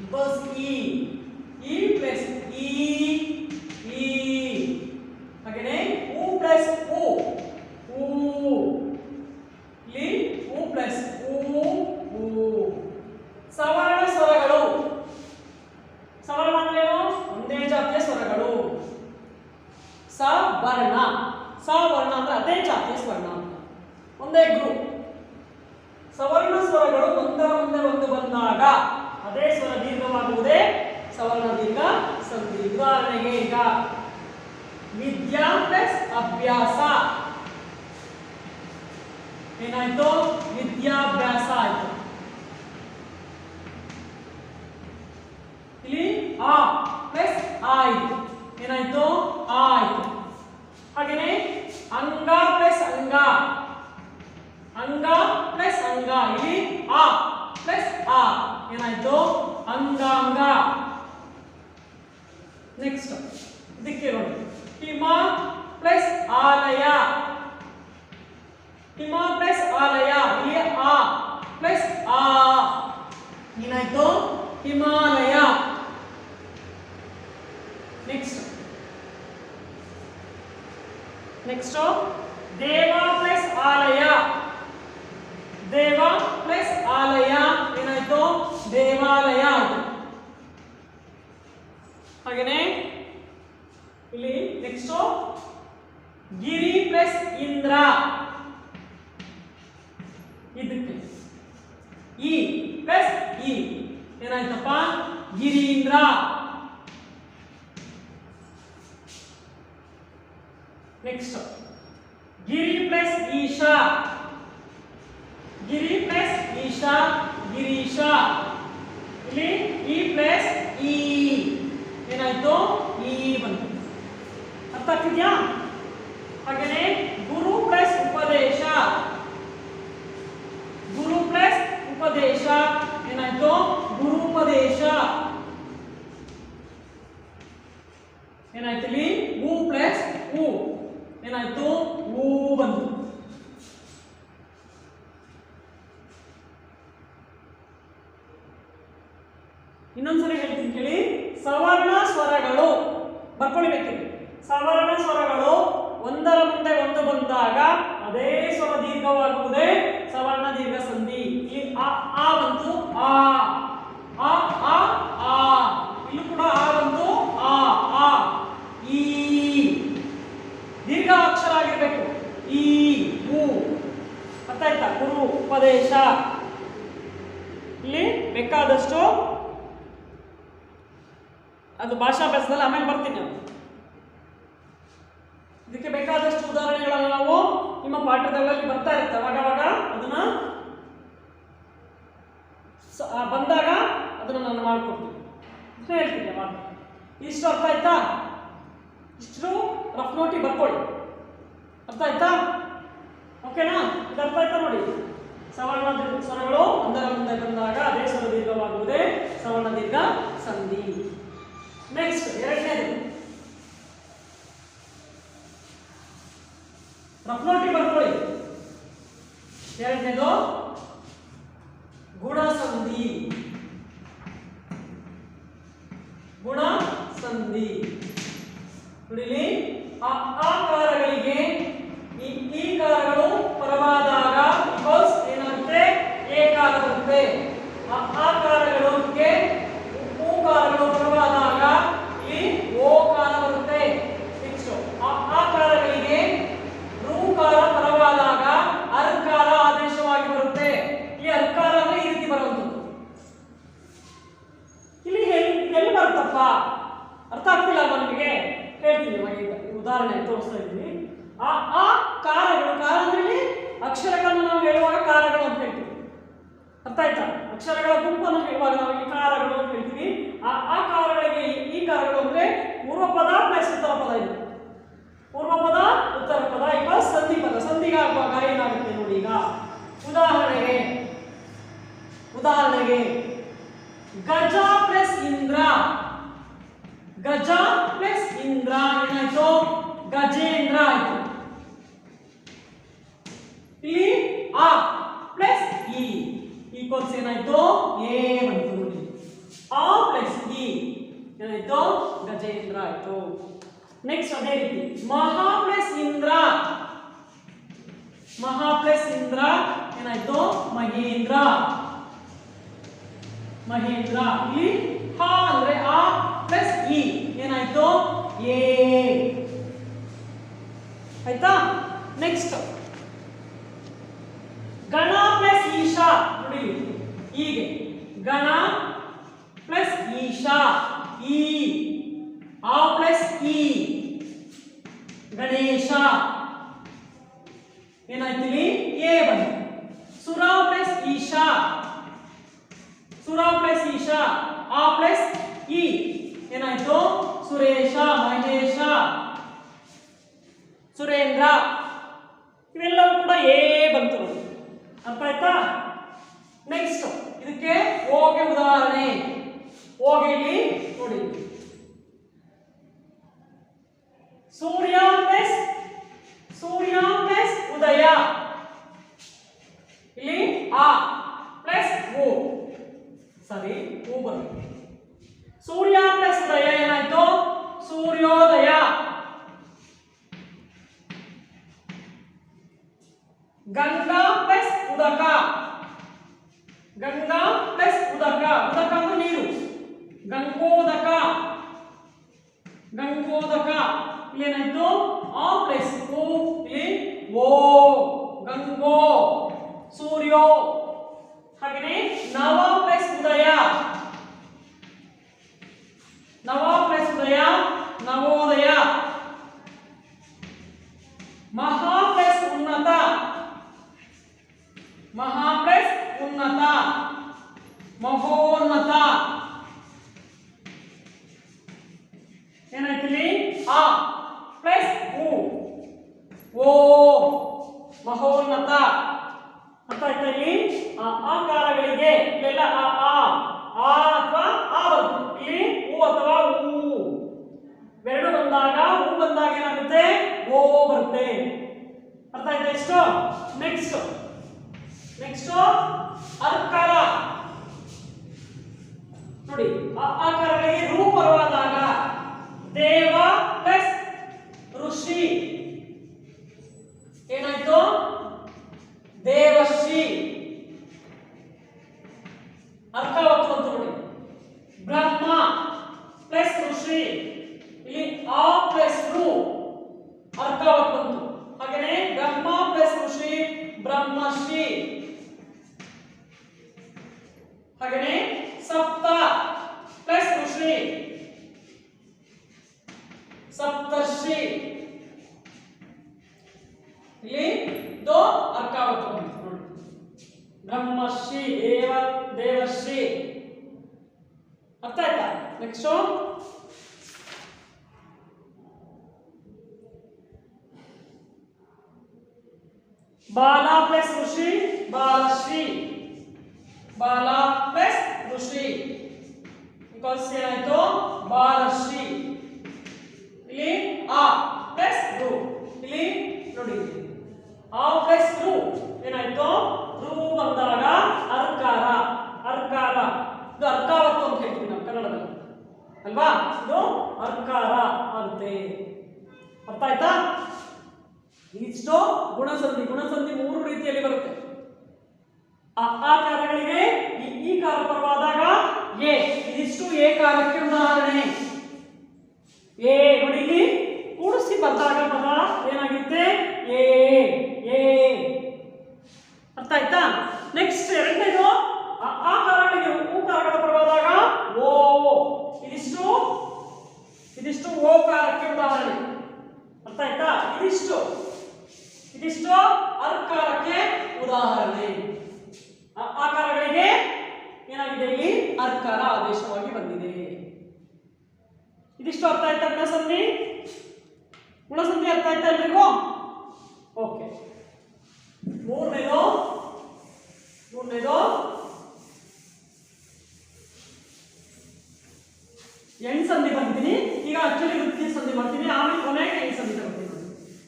ಈಕ್ವಲ್ಸ್ ಈ ಪ್ಲಸ್ ಈ, ಹಾಗೆಯೇ ಉ ಪ್ಲಸ್ ಉ, ಇಲ್ಲಿ ಉ ಪ್ಲಸ್ ಉ. ಸವರ್ಣ ಸ್ವರಗಳು, ಸವರ್ಣ ಅಂದ್ರೇನು? ಒಂದೇ ಜಾತಿಯ ಸ್ವರಗಳು. ಸವರ್ಣ, ಸವರ್ಣ ಅಂದ್ರೆ ಅದೇ ಜಾತಿಯ ಸ್ವರ್ಣ, ಒಂದೇ ಗ್ರೂಪ್. ಸವರ್ಣ ಸ್ವರಗಳು ಒಂದರ ಮುಂದೆ ಒಂದು ಬಂದಾಗ ಅದೇ ಸ್ವರ ದೀರ್ಘವಾಗುವುದೇ ಸವರ್ಣ ದೀರ್ಘ ಸಂಧಿ. ಉದಾಹರಣೆಗೆ ಈಗ ವಿದ್ಯಾ ಪ್ಲಸ್ ಅಭ್ಯಾಸ ಏನಾಯ್ತು? ವಿದ್ಯಾಭ್ಯಾಸ ಆಯ್ತು. ಇಲ್ಲಿ ಆ ಪ್ಲಸ್ ಆ ಆಯ್ತು, ಏನಾಯ್ತು? ಆ ಆಯ್ತು. ಹಾಗೇನೆ ಅಂಗ ಪ್ಲಸ್ ಅಂಗ, ಅಂಗ ಪ್ಲಸ್ ಅಂಗ, ಇಲ್ಲಿ ಆ ಪ್ಲಸ್ ಆ ಏನಾಯ್ತು? ಅಂಗಾಂಗ. ನೆಕ್ಸ್ಟ್ ಇದಕ್ಕೆ ನೋಡಿ, ಹಿಮ ಪ್ಲಸ್ ಆಲಯ, ಹಿಮ ಪ್ಲಸ್ ಆಲಯ, ಇಲ್ಲಿ ಆ ಪ್ಲಸ್ ಆ ಏನಾಯ್ತು? ಹಿಮಾಲಯ. ನೆಕ್ಸ್ಟ್ ದೇವ ಪ್ಲಸ್ ಆಲಯ, ದೇವ ಪ್ಲಸ್ ಆಲಯ ಏನಾಯ್ತು? ದೇವಾಲಯ. ಹಾಗೇನೆ ಇಲ್ಲಿ ನೆಕ್ಸ್ಟ್ ಗಿರಿ ಪ್ಲಸ್ ಇಂದ್ರ, ಇದಕ್ಕೆ ಇ ಪ್ಲಸ್ ಇ ಏನಾಯ್ತಪ್ಪ? ಗಿರೀಂದ್ರ. ನೆಕ್ಸ್ಟ್ ಗಿರಿ ಪ್ಲಸ್ ಈಶಾ, ಗಿರಿ ಪ್ಲಸ್ ಈಶಾ ಗಿರೀಶ, ಇಲ್ಲಿ ಇ ಪ್ಲಸ್ ಇ ಏನಾಯ್ತು? ಇ ಬಂತು. ಅರ್ಥ ಆಗ್ತಿದ್ಯಾ? ಹಾಗೇನೆ ಗುರು ಪ್ಲಸ್ ಉಪದೇಶ, ಗುರು ಪ್ಲಸ್ ಉಪದೇಶ ಏನಾಯ್ತು? ಗುರುಪದೇಶ. ಏನಾಯ್ತು? ಇಲ್ಲಿ ಉ ಪ್ಲಸ್ ಉ ಏನಾಯ್ತು? ಉ ಬಂತು. ಇನ್ನೊಂದ್ಸರಿ ಹೇಳ್ತೀನಿ ಕೇಳಿ. ಸವರ್ಣ ಸ್ವರಗಳು ಬರ್ಕೊಳ್ಬೇಕಿದೆ. ಸವರ್ಣ ಸ್ವರಗಳು ಒಂದರ ಮುಂದೆ ಒಂದು ಬಂದಾಗ ಅದೇ ಸ್ವರ ದೀರ್ಘವಾಗುವುದೇ ಸವರ್ಣ ದೀರ್ಘ ಸಂಧಿ. ಇಲ್ಲಿ ಆ ಬಂತು, ಆ ಆ ಆ ಆ, ಇಲ್ಲೂ ಕೂಡ ಆ ಬಂತು, ಆ ಈ ದೀರ್ಘ ಅಕ್ಷರ ಆಗಿರ್ಬೇಕು. ಈ ಉ ಅರ್ಥ ಆಯ್ತಾ? ಗುರು ಉಪದೇಶ. ಇಲ್ಲಿ ಬೇಕಾದಷ್ಟು ಅದು ಭಾಷಾಭ್ಯಾಸದಲ್ಲಿ ಆಮೇಲೆ ಬರ್ತೀನಿ. ಇದಕ್ಕೆ ಬೇಕಾದಷ್ಟು ಉದಾಹರಣೆಗಳನ್ನು ನಾವು ನಿಮ್ಮ ಪಾಠದಲ್ಲಿ ಬರ್ತಾ ಇರುತ್ತೆ, ಅವಾಗ ಅದನ್ನ ಬಂದಾಗ ಅದನ್ನ ನಾನು ಮಾಡ್ಕೊಡ್ತೀನಿ, ಹೇಳ್ತೀನಿ ಅವಾಗ. ಇಷ್ಟು ಅರ್ಥ ಆಯ್ತಾ? ಇಷ್ಟು ರಫ್ ನೋಟಿ ಬರ್ಕೊಳ್ಳಿ. ಅರ್ಥ ಆಯ್ತಾ? ಓಕೆನಾ? ಇದು ಅರ್ಥ ಆಯ್ತಾ ನೋಡಿ. ಸವರ್ಣ ಸ್ವರಗಳು ಒಂದರ ಮುಂದೆ ಬಂದಾಗ ಅದೇ ಸ್ವರ ದೀರ್ಘವಾಗುವುದೇ ಸವರ್ಣ ದೀರ್ಘ ಸಂಧಿ. ನೆಕ್ಸ್ಟ್ ಎರಡನೇದು ರಫ್ ನೋಟಿ ಬರ್ಕೊಳ್ಳಿ. ಎರಡನೇದು ಗುಣ ಸಂಧಿ. ಗುಣ ಸಂಧಿ ನೋಡಿ, ಆಕಾರಗಳಿಗೆ ಈ ಕಾರಗಳು ಪರವಾದಾಗ ಏನಾಗುತ್ತೆ? ಏಕಾರ ಬರುತ್ತೆ. ಆಕಾರಗಳಿಗೆ ಉಕಾರಗಳು ಪರವಾದಾಗ ಇಲ್ಲಿ ಓಕಾರ ಬರುತ್ತೆ. ನೆಕ್ಸ್ಟ್ ಆಕಾರಗಳಿಗೆ ಋಕಾರ ಪರವಾದಾಗ ಅರ್ಕಾರ ಆದೇಶವಾಗಿ ಬರುತ್ತೆ. ಈ ಅರ್ಕಾರ ಅಂದ್ರೆ ಈ ರೀತಿ ಬರುವಂಥದ್ದು. ಇಲ್ಲಿ ಎಲ್ಲಿ ಬರುತ್ತಪ್ಪ? ಅರ್ಥ ಆಗ್ತಿಲ್ಲ ಅಲ್ವಾ ನಿಮಗೆ? ಹೇಳ್ತೀನಿ ಈಗ ಉದಾಹರಣೆ ತೋರಿಸ್ತಾ ಇದ್ದೀನಿ. ಆ ಕಾರಗಳು, ಕಾರ ಅಂದ್ರೆ ಇಲ್ಲಿ ಅಕ್ಷರಗಳನ್ನು ನಾವು ಹೇಳುವಾಗ ಕಾರಗಳು ಅಂತ ಹೇಳ್ತೀವಿ. ಅರ್ಥ ಆಯ್ತಾ? ಅಕ್ಷರಗಳ ಗುಂಪನ್ನು ಹೇಳುವಾಗ ನಾವು ಇಲ್ಲಿ ಕಾರಗಳು ಅಂತ ಹೇಳ್ತೀವಿ. ಆ ಕಾರಗಳಿಗೆ ಈ ಕಾರಗಳು ಅಂದ್ರೆ ಪೂರ್ವ ಪದ ಪ್ಲಸ್ ಉತ್ತರ ಪದ. ಇದು ಪೂರ್ವ ಪದ ಉತ್ತರ ಪದ ಈಗ ಸಂಧಿ ಪದ. ಸಂಧಿಗಾಗುವಾಗ ಏನಾಗುತ್ತೆ ನೋಡಿ. ಈಗ ಉದಾಹರಣೆಗೆ ಗಜ ಪ್ಲಸ್ ಇಂದ್ರ. ಗಜ ಪ್ಲಸ್ ಇಂದ್ರ ಏನಾಯ್ತು? ಗಜೇಂದ್ರ ಆಯ್ತು. ಇಲ್ಲಿ ಆ ಪ್ಲಸ್ ಇ ಈಕ್ವಲ್ಸ್ ಏನಾಯ್ತು? ಎ ಬಂತು ನೋಡಿ. ಆ ಪ್ಲಸ್ ಇ ಏನಾಯ್ತು? ಗಜೇಂದ್ರ ಆಯ್ತು. ನೆಕ್ಸ್ಟ್ ಅದೇ ರೀತಿ ಮಹಾ ಪ್ಲಸ್ ಇಂದ್ರ. ಮಹಾ ಪ್ಲಸ್ ಇಂದ್ರ ಏನಾಯ್ತು? ಮಹೇಂದ್ರ. ಮಹೇಂದ್ರ. ಇಲ್ಲಿ ಹ ಅಂದ್ರೆ ಆ ಪ್ಲಸ್ ಇ ಏನಾಯ್ತು? ಎ ಆಯ್ತಾ? ನೆಕ್ಸ್ಟ್ ಗಣ ಪ್ಲಸ್ ಈಶಾ ನೋಡಿ. ಹೀಗೆ ಗಣ ಪ್ಲಸ್ ಈಶಾ ಇ ಆ ಪ್ಲಸ್ ಇ ಗಣೇಶ ಏನಾಯ್ತು? ಇಲ್ಲಿ ಎ ಬಂತು. ಸುರ ಪ್ಲಸ್ ಈಶಾ. ಸುರ ಪ್ಲಸ್ ಈಶಾ ಆ ಪ್ಲಸ್ ಇ ಏನಾಯ್ತು? ಸುರೇಶ ಮಹೇಶ ಸುರೇಂದ್ರ. ಇವೆಲ್ಲವೂ ಕೂಡ ಎ ಬಂತು ನೋಡಿ. ಅರ್ಥ ಆಯ್ತಾ? ನೆಕ್ಸ್ಟ್ ಇದಕ್ಕೆ ಓಗೆ ಉದಾಹರಣೆ. ಓಗೆ ಇಲ್ಲಿ ನೋಡಿ. ಸೂರ್ಯ ಪ್ಲಸ್ ಉದಯ. ಇಲ್ಲಿ ಆ ಪ್ಲಸ್ ಓ ಸಾರಿ ಓ ಬರುತ್ತೆ. ಸೂರ್ಯ ಪ್ಲಸ್ ಉದಯ ಏನಾಯ್ತು? ಸೂರ್ಯೋದಯ. ಗಂಗಾ ಪ್ಲಸ್ ಉದಕ. ಗಂಗಾ ಪ್ಲಸ್ ಉದಕ. ಉದಕ ಅಂದ್ರೆ ನೀರು. ಗಂಗೋದಕ. ಗಂಗೋದಕ. ಇಲ್ಲಿ ಏನಾಯ್ತು? ಆ ಪ್ಲಸ್ ಓ ಇಲ್ಲಿ ಓ ಗಂಗೋ ಸೂರ್ಯೋ. ಹಾಗೆಯೇ ನವ ಪ್ಲಸ್ ಉದಯ. ನವ ಪ್ಲಸ್ ಉದಯ ನವೋದಯ. ಮಹಾ ಪ್ಲಸ್ ಉನ್ನತ. ಮಹಾ ಪ್ಲಸ್ ಉನ್ನತ ಮಹೋನ್ನತ. ಏನಾಯ್ತು? ಇಲ್ಲಿ ಆ ಪ್ಲಸ್ ಓ ಮಹೋನ್ನತ. ಅರ್ಥ ಆಯ್ತಾ? ಇಲ್ಲಿ ಆಕಾರಗಳಿಗೆ ಇಲ್ಲೆಲ್ಲ ಆ ಅಥವಾ ಆ ಬರುತ್ತೆ. ಇಲ್ಲಿ ಹೂ ಅಥವಾ ಹೂ ಎರಡು ಬಂದಾಗ ಹೂ ಬಂದಾಗ ಏನಾಗುತ್ತೆ? ಓ ಬರುತ್ತೆ. ಅರ್ಥ ಆಯ್ತಾ? ಇಷ್ಟು. ನೆಕ್ಸ್ಟ್ ಅರ್ಕಾರ ನೋಡಿ. ಆಕಾರಗಳಿಗೆ ರೂ ಪರವಾದಾಗ ದೇವ ಪ್ಲಸ್ ಋಷಿ ಏನಾಯ್ತು? ದೇವಶ್ರೀ. ಅರ್ಥವತ್ತು ಅಂತ ನೋಡಿ. ಬ್ರಹ್ಮ ಪ್ಲಸ್ ಋಷಿ ಇಲ್ಲಿ ಆ ಪ್ಲಸ್ ರು ಅರ್ಥವತ್ತು ಬಂತು. ಹಾಗೆಯೇ ಬ್ರಹ್ಮ ಪ್ಲಸ್ ಋಷಿ ಬ್ರಹ್ಮಶ್ರೀ. ಹಾಗೆಯೇ ಸಪ್ತ ಪ್ಲಸ್ ಋಷಿ ಸಪ್ತರ್ಷಿ. ಇಲ್ಲಿ ದೋ ಅರ್ಕಾವತ್ ಬಂತು ನೋಡಿ. ಬ್ರಹ್ಮಶ್ರೀ ದೇವಶ್ರೀ. ಅರ್ಥ ಆಯ್ತಾ? ನೆಕ್ಸ್ಟ್ ಬಾಲ ಪ್ಲಸ್ ಋಷಿ ಬಾಲಶ್ರೀ. ಬಾಲ ಪ್ಲಸ್ ಋಷಿ ಬಿಕಾಸ್ ಏನಾಯ್ತು ಬಾಲಶ್ರೀ. ಇಲ್ಲಿ ಆ ಪ್ಲಸ್ ರು. ಇಲ್ಲಿ ನೋಡಿ ಆ ಪ್ಲಸ್ ರು ಏನಾಯ್ತು ರು ಬಂದಾಗ ಅರ್ಕಾರ. ಅರ್ಕಾರ ಇದು ಅರ್ಕಾವತ್ತು ಅಂತ ಹೇಳ್ತೀವಿ ನಾವು ಕನ್ನಡದಲ್ಲಿ ಅಲ್ವಾ? ಇದು ಅರ್ಕಾರ ಆಗುತ್ತೆ. ಅರ್ಥ ಆಯ್ತಾ? ಇಷ್ಟು ಗುಣಸಂಧಿ. ಗುಣಸಂಧಿ ಮೂರು ರೀತಿಯಲ್ಲಿ ಬರುತ್ತೆ. ಆಕಾರಗಳಿಗೆ ಈ ಕಾರ ಪರವಾದಾಗ ಎ. ಇದಿಷ್ಟು ಎ ಕಾರಕ್ಕೆ ಉದಾಹರಣೆ. ಎ ನೋಡಿ ಇಲ್ಲಿ ಕೂಡಿಸಿ ಬಂದಾಗ ಪದ ಏನಾಗುತ್ತೆ ಎ ಎ. ಅರ್ಥ ಆಯ್ತಾ? ನೆಕ್ಸ್ಟ್ ಎರಡನೇದು ಆಕಾರಗಳಿಗೆ ಉಕಾರಗಳ ಪರವಾದಾಗ ಓ. ಇದಿಷ್ಟು ಓಕಾರಕ್ಕೆ ಉದಾಹರಣೆ. ಅರ್ಥ ಆಯ್ತಾ? ಇದಿಷ್ಟು ಅರ್ಕಾರಕ್ಕೆ ಉದಾಹರಣೆ. ಆಕಾರಗಳಿಗೆ ಏನಾಗಿದೆ ಇಲ್ಲಿ ಅರ್ಕಾರ ಆದೇಶವಾಗಿ ಬಂದಿದೆ. ಇದಿಷ್ಟು ಅರ್ಥ ಆಯ್ತಾ? ಗುಣಸಂಧಿ. ಗುಣಸಂಧಿ ಅರ್ಥ ಆಯ್ತಾ ಎಲ್ರಿಗೂ? ಓಕೆ. ಮೂರನೇದು ಎಂಡ್ ಸಂಧಿ ಬರ್ತೀನಿ. ಈಗ ಆಕ್ಚುಲಿ ವೃದ್ಧಿ ಸಂಧಿ ಮಾಡ್ತೀನಿ, ಆಮೇಲೆ ಕೊನೆಗೆ ಎಂಡ್ ಸಂಧಿ ತಗೊಳ್ತೀನಿ.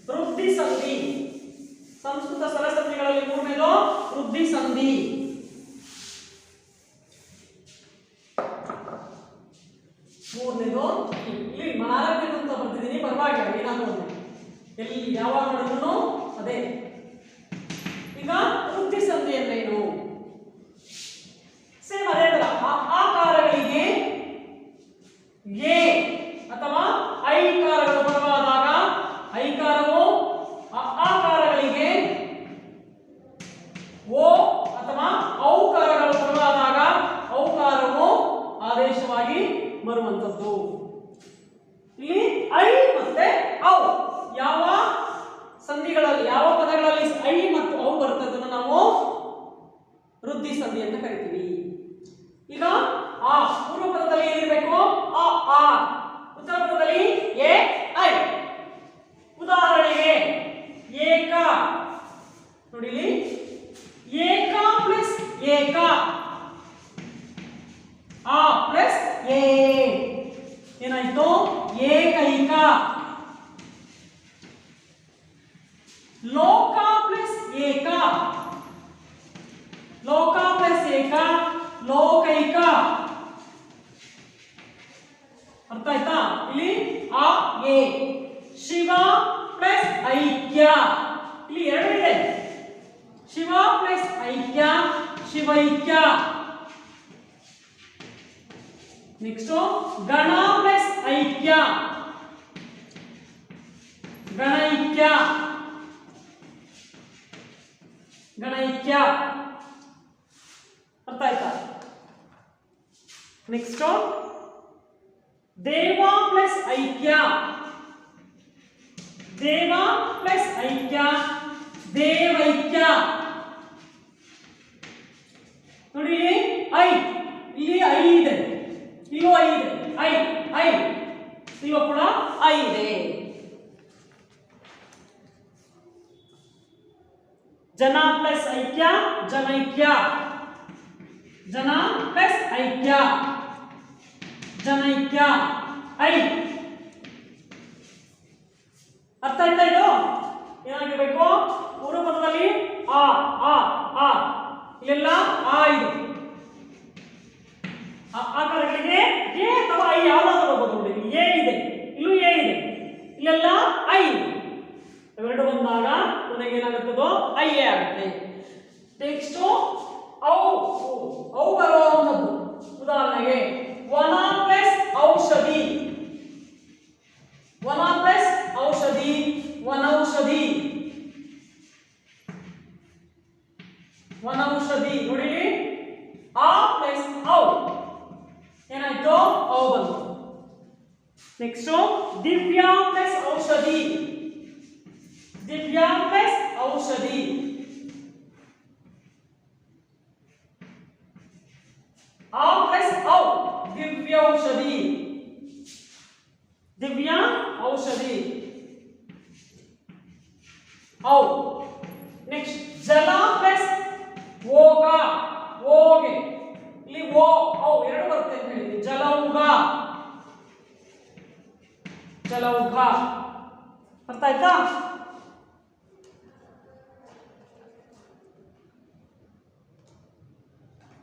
ವೃದ್ಧಿ ಸಂಧಿ. ಸಂಸ್ಕೃತ ಸರಸಂಧಿಗಳಲ್ಲಿ ಮೂರನೇದು ವೃದ್ಧಿ ಸಂಧಿ. ಮೂರನೇದು ಇಲ್ಲಿ ನಾಲ್ಕನೇದು ಅಂತ ಬರ್ತಿದ್ದೀನಿ, ಪರವಾಗಿಲ್ಲ ಏನಾದ್ರು ಎಲ್ಲಿ ಯಾವಾಗ ಮಾಡಿದ್ರು ಅದೇ. ಈಗ ವೃದ್ಧಿ ಸಂಧಿ ಅಂದ್ರೆ ಏನು? ಸೇಮ್ ಅದೇ ತರ ಆಕಾರಗಳಿಗೆ ಎ ಅಥವಾ ಐಕಾರಗಳು ಬರುವಾದಾಗ ಐಕಾರವು ಆಕಾರಗಳಿಗೆ ಓ ಅಥವಾ ಔಕಾರಗಳು ಬರುವಾದಾಗ ಔಕಾರವು ಆದೇಶವಾಗಿ ಬರುವಂತದ್ದು. ಇಲ್ಲಿ ಐ ಮತ್ತೆ ಔ ಯಾವ ಸಂಧಿಗಳಲ್ಲಿ ಯಾವ ಪದಗಳಲ್ಲಿ ಐ ಮತ್ತು ಔ ಬರ್ತದನ್ನು ನಾವು ವೃದ್ಧಿ ಸಂಧಿ ಅಂತ ಕರಿತೀವಿ. ಈಗ ಆ ಪೂರ್ವ ಪದದಲ್ಲಿ ಏನಿರಬೇಕು ಆ. ಉತ್ತರ ಪದದಲ್ಲಿ ಎ ಐ. ಉದಾಹರಣೆಗೆ ಏಕ ನೋಡಿ ಇಲ್ಲಿ ಏಕ ಪ್ಲಸ್ ಏಕ ಆ ಪ್ಲಸ್ ಎ ಏನಾಯ್ತು ಏಕೈಕ. ಲೋಕ ಪ್ಲಸ್ ಏಕ ಲೋಕ ಪ್ಲಸ್ ಏಕ ಲೋಕೈಕ. ಅರ್ಥ ಆಯ್ತಾ? ಇಲ್ಲಿ ಆ ಎ. ಶಿವ ಪ್ಲಸ್ ಐಕ್ಯ. ಇಲ್ಲಿ ಎರಡು ಇದೆ, ಶಿವ ಪ್ಲಸ್ ಐಕ್ಯ ಶಿವೈಕ್ಯ. ನೆಕ್ಸ್ಟ್ ಗಣ ಪ್ಲಸ್ ಐಕ್ಯ ಗಣೈಕ್ಯ ಗಣೈಕ್ಯ. ಅರ್ಥ ಆಯ್ತಾ? ನೆಕ್ಸ್ಟ್ ದೇವ ಪ್ಲಸ್ ಐಕ್ಯ ದೇವ ಪ್ಲಸ್ ಐಕ್ಯ ದೇವೈಕ್ಯ. ನೋಡಿ ಇಲ್ಲಿ ಐ, ಇಲ್ಲಿ ಐ ಇದೆ, ಇಲ್ಲೂ ಐ ಇದೆ, ಐ ಐ ಇಲ್ಲೂ ಕೂಡ ಐ ಇದೆ. ಜನ ಪ್ಲಸ್ ಐಕ್ಯ ಜನೈಕ್ಯ ಜನ ಪ್ಲಸ್ ಐಕ್ಯ ಜನೈಕ್ಯ ಐ. ಅರ್ಥ ಆಯ್ತಾ? ಇದು ಏನಾಗಿರ್ಬೇಕು? ಪೂರ್ವ ಪದದಲ್ಲಿ ಆ ಆ ಆ ಇಲ್ಲೆಲ್ಲ ಆ ಇದು ಆಕಾರಗಳಿಗೆ ಎ ಅಥವಾ ಐ ಯಾವ್ದಾದ್ರು ಬರ್ಬೋದು. ನೋಡಿ ಎ ಇದೆ, ಇಲ್ಲೂ ಎ ಇದೆ, ಇಲ್ಲೆಲ್ಲ ಐ ಇದೆ. ಇವೆರಡು ಬಂದಾಗ ಕೊನೆಗೆ ಏನಾಗುತ್ತದೋ ಐ ಎ ಆಗುತ್ತೆ. ನೆಕ್ಸ್ಟ್ ಔ ಬರುವಂಥದ್ದು. ಉದಾಹರಣೆಗೆ ವನ ಪ್ಲಸ್ ಔಷಧಿ ವನ ಪ್ಲಸ್ ಔಷಧಿ ವನೌಷಧಿ ವನೌಷಧಿ. ನೋಡಿ ಆ ಪ್ಲಸ್ ಔ ಏನಾಯ್ತು? ಔ ಬಂತು. ನೆಕ್ಸ್ಟ್ ದಿವ್ಯಾ ಪ್ಲಸ್ ಔಷಧಿ ದಿವ್ಯಾ ಪ್ಲಸ್ ಔ. ನೆಕ್ಸ್ಟ್ ಜಲ ಪ್ಲಸ್ ಓಗ, ಓಗೆ ಇಲ್ಲಿ ಓ ಔ ಎರಡು ಬರುತ್ತೆ ಅಂತ ಹೇಳಿದ್ವಿ. ಜಲೌಘ, ಜಲೌಘ. ಅರ್ಥ ಆಯ್ತಾ?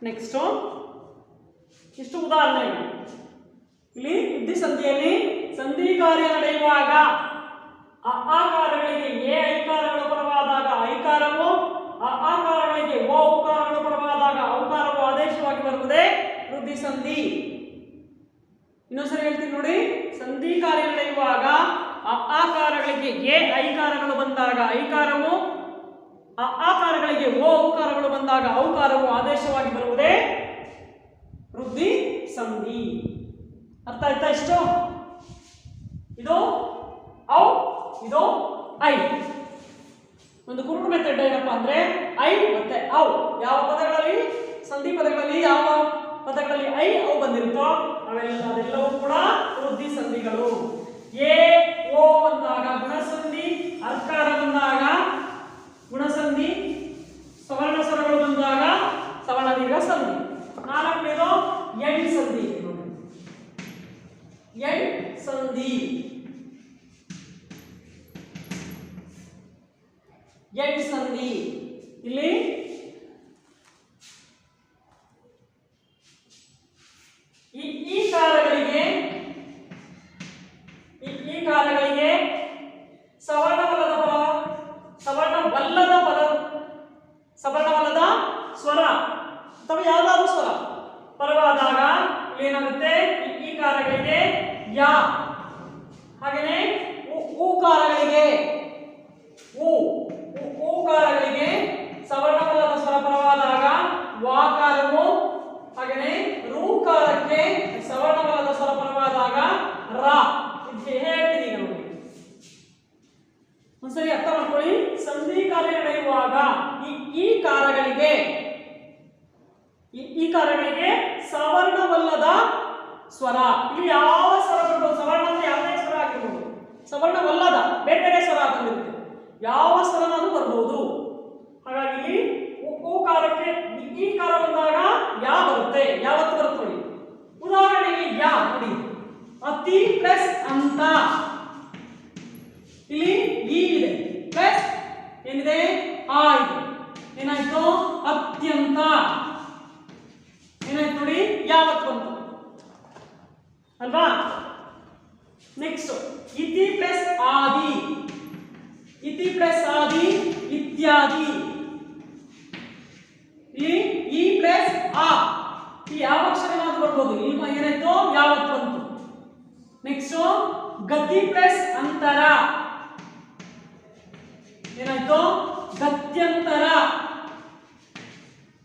ನೆಕ್ಸ್ಟ್ ಇಷ್ಟು ಉದಾಹರಣೆಗಳು. ಇಲ್ಲಿ ವೃದ್ಧಿ ಸಂಧಿಯಲ್ಲಿ ಸಂಧಿ ಕಾರ್ಯ ನಡೆಯುವಾಗ ಆಕಾರಗಳಿಗೆ ಎ ಐಕಾರಗಳು ಪರವಾದಾಗ ಐಕಾರವು, ಆಕಾರಗಳಿಗೆ ಓ ಔಕಾರಗಳು ಪರವಾದಾಗ ಔಕಾರವು ಆದೇಶವಾಗಿ ಬರುವುದೇ ವೃದ್ಧಿ ಸಂಧಿ. ಇನ್ನೊಂದ್ಸರಿ ಹೇಳ್ತೀನಿ ನೋಡಿ. ಸಂಧಿ ಕಾರ್ಯ ನಡೆಯುವಾಗ ಆಕಾರಗಳಿಗೆ ಎ ಐಕಾರಗಳು ಬಂದಾಗ ಐಕಾರವು, ಆಕಾರಗಳಿಗೆ ಓ ಔಕಾರಗಳು ಬಂದಾಗ ಔಕಾರವು ಆದೇಶವಾಗಿ ಬರುವುದೇ ವೃದ್ಧಿ ಸಂಧಿ. ಅರ್ಥ ಆಯ್ತಾ? ಇಷ್ಟು ಇದು ಔ, ಇದು ಐ. ಒಂದು ಕುರುಡು ಮೆಥಡ್ ಏನಪ್ಪಾ ಅಂದ್ರೆ ಐ ಮತ್ತೆ ಔ. ಯಾವ ಪದಗಳಲ್ಲಿ ಸಂಧಿ ಪದಗಳಲ್ಲಿ ಯಾವ ಪದಗಳಲ್ಲಿ ಐ ಔ ಬಂದಿರುತ್ತೋ ಅದೆಲ್ಲವೂ ಕೂಡ ವೃದ್ಧಿ ಸಂಧಿಗಳು. ಎ ಓ ಬಂದಾಗ ಗುಣಸಂಧಿ, ಅರ್ಕಾರ ಬಂದಾಗ ಗುಣಸಂಧಿ, ಸವರ್ಣ ಸ್ವರಗಳು ಬಂದಾಗ ಸವರ್ಣ ದೀರ್ಘ ಸಂಧಿ. ನಾಲ್ಕನೇದು ಎಣ್ ಸಂಧಿ. ಎಣ್ ಸಂಧಿ, ಎಣ್ ಸಂಧಿ. ಇಲ್ಲಿ ಈ ಕಾಲಗಳಿಗೆ ಸವರ್ಣವಲ್ಲದ ಪದ, ಸವರ್ಣವಲ್ಲದ ಪದ, ಸವರ್ಣವಲ್ಲದ ಸ್ವರ ಅಥವಾ ಯಾವುದಾದ್ರೂ ಸ್ವರ ಪರವಾದಾಗ ಏನಾಗುತ್ತೆ? ಈ ಕಾಲಗಳಿಗೆ ಯಾ, ಹಾಗೇನೆ ಊಕಾರಗಳಿಗೆ ಊಕಾರಗಳಿಗೆ ಸವರ್ಣವಲ್ಲದ ಸ್ವರ ಪರವಾದಾಗ ವಾಕಾರವು, ಹಾಗೇನೆ ರೂಕಾರಕ್ಕೆ ಸವರ್ಣವಲ್ಲದ ಸ್ವರ ಪರವಾದಾಗ ರ. ಇದು ಹೇಳ್ತೀನಿ ಈಗ ನೋಡಿ, ಒಂದ್ಸರಿ ಅರ್ಥ ಮಾಡ್ಕೊಳ್ಳಿ. ಸಂಧಿ ಕಾರ್ಯ ನಡೆಯುವಾಗ ಈ ಕಾರಗಳಿಗೆ ಸವರ್ಣವಲ್ಲದ ಸ್ವರ, ಇಲ್ಲಿ ಯಾವ ಸ್ವರ ಬರ್ಬೋದು? ಸವರ್ಣ ಅಂದ್ರೆ ಯಾವುದೇ ಸ್ವರ ಆಗಿರ್ಬೋದು, ಸವರ್ಣವಲ್ಲದ ಬೇರೆ ಬೇರೆ ಸ್ವರ ಬಂದಿರುತ್ತೆ, ಯಾವ ಸ್ವರನಾದ್ರೂ ಬರ್ಬೋದು. ಹಾಗಾಗಿ ಇಲ್ಲಿ ಊಕಾರಕ್ಕೆ ಈ ಕಾರ ಬಂದಾಗ ಯಾ ಬರುತ್ತೆ. ಯಾವತ್ತು ಬರುತ್ತೆ ನೋಡಿ. ಉದಾಹರಣೆಗೆ ಯಾ ನೋಡಿ, ಅತಿ ಪ್ಲಸ್ ಅಂತ, ಇಲ್ಲಿ ಈ ಇದೆ ಪ್ಲಸ್ ಏನಿದೆ ಆ ಇದೆ, ಏನಾಯ್ತು? ಅತ್ಯಂತ. ಏನಾಯ್ತು ನೋಡಿ? ಯಾವತ್ತು ಬಂತು ಅಲ್ವಾ? ನೆಕ್ಸ್ಟ್ ಇತಿ ಪ್ಲಸ್ ಆದಿ, ಇತಿ ಪ್ಲಸ್ ಆದಿ ಇತ್ಯಾದಿ. ಇಲ್ಲಿ ಈ ಪ್ಲಸ್ ಆ, ಈ ಯಾವ ಅಕ್ಷರನಾದ್ರೂ ಬರ್ಬೋದು. ಇಲ್ಲಿ ಏನಾಯ್ತು? ಯಾವತ್ತು ಬಂತು. ನೆಕ್ಸ್ಟ್ ಗತಿ ಪ್ಲಸ್ ಅಂತರ, ಏನಾಯ್ತು? ಗತ್ಯಂತರ.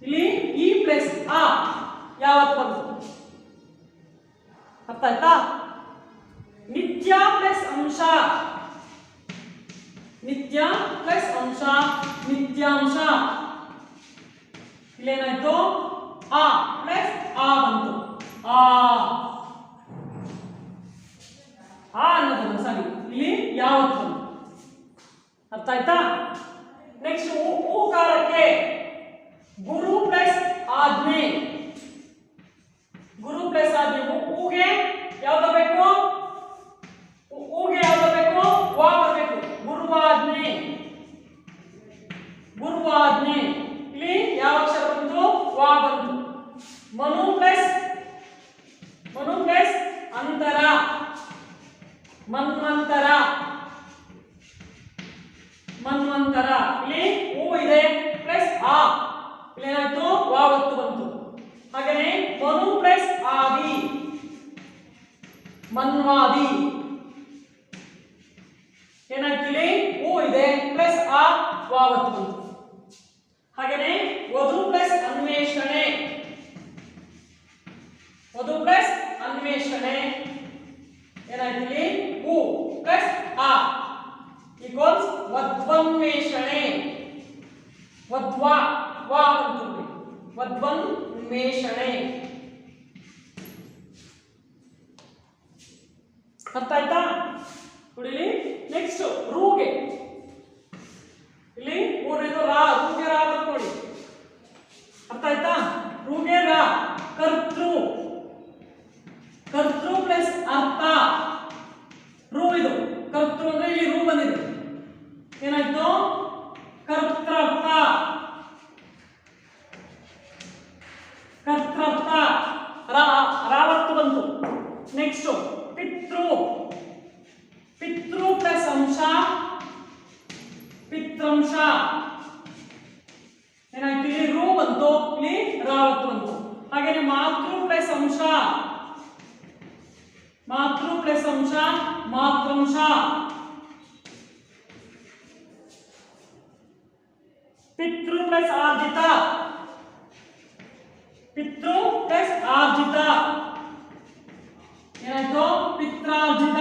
ಇಲ್ಲಿ ಈ ಪ್ಲಸ್ ಆ ಯಾವತ್ತು ಬಂತು? ಅರ್ಥ ಆಯ್ತಾ? ನಿತ್ಯ ಪ್ಲಸ್ ಅಂಶ, ನಿತ್ಯ ಪ್ಲಸ್ ಅಂಶ ನಿತ್ಯಾಂಶ. ಇಲ್ಲೇನಾಯ್ತು? ಆ ಪ್ಲಸ್ ಆ ಬಂತು. ಆ ಅನ್ನೋದನ್ನ ಸರಿ ಇಲ್ಲಿ ಯಾವತ್ತು ಬಂತು? ಅರ್ಥ ಆಯ್ತಾ? ನೆಕ್ಸ್ಟ್ ಊಕಾರಕ್ಕೆ ಗುರು ಪ್ಲಸ್ ಆಜ್ಞೆ, ಗುರು ಪ್ಲಸ್ ಆಜ್ಞೆ. ಊಗೆ ಯಾವ್ದು ಬೇಕು? ಊಗೆ ಯಾವ್ದು ಬೇಕು? ವಾ ಬರಬೇಕು. ಗುರುವಾಜ್ಞೆ, ಗುರುವಾಜ್ಞೆ. ಇಲ್ಲಿ ಯಾವ ಅಕ್ಷರ ಬಂತು? ವಾ ಬಂತು. ಮನು ಪ್ಲಸ್ ಅಂತರ, ಮನ್ವಂತರ, ಮನ್ವಂತರ. ಇಲ್ಲಿ ಹೂ ಇದೆ ಪ್ಲಸ್ ಆ, ಇಲ್ಲಿ ಏನಾಯ್ತು? ವಾವತ್ತು ಬಂತು. ಹಾಗೇನೆ ಮನು ಪ್ಲಸ್ ಆದಿ, ಮನ್ವಾದಿ. ಏನಾಯ್ತು? ಇಲ್ಲಿ ಹೂ ಇದೆ ಪ್ಲಸ್ ಆ, ವಾವತ್ತು ಬಂತು. ಹಾಗೇನೆ ವಧು ಪ್ಲಸ್ ಅನ್ವೇಷಣೆ, ವಧು ಪ್ಲಸ್ ಅನ್ವೇಷಣೆ. ಏನಾಯ್ತು? ಇಲ್ಲಿ ಹೂ ಪ್ಲಸ್ ಆ ಈಕ್ವಲ್ಸ್ ವಧ್ವನ್ವೇಷಣೆ. ವಧ್ವಾ ವಾ ಬಂತು, ವಧ್ವನ್ವೇಷಣೆ. ಅರ್ಥ ಆಯ್ತಾ? ನೋಡಿ ನೆಕ್ಸ್ಟ್ ರೂಗೆ ಪಿತ್ರಂಶ ಏನಾಯ್ತು ಇಲ್ಲಿ ರು ಬಂತು ಇಲ್ಲಿ ರಾವತ್ತು ಬಂತು ಹಾಗೇನೆ ಮಾತೃ ಪ್ಲಸ್ ಅಂಶ ಮಾತೃ ಪ್ಲಸ್ ಅಂಶ ಮಾತೃಂಶ ಪಿತೃ ಪ್ಲಸ್ ಆರ್ಜಿತ ಪಿತೃ ಪ್ಲಸ್ ಆರ್ಜಿತ ಏನಾಯ್ತು ಪಿತ್ರಾರ್ಜಿತ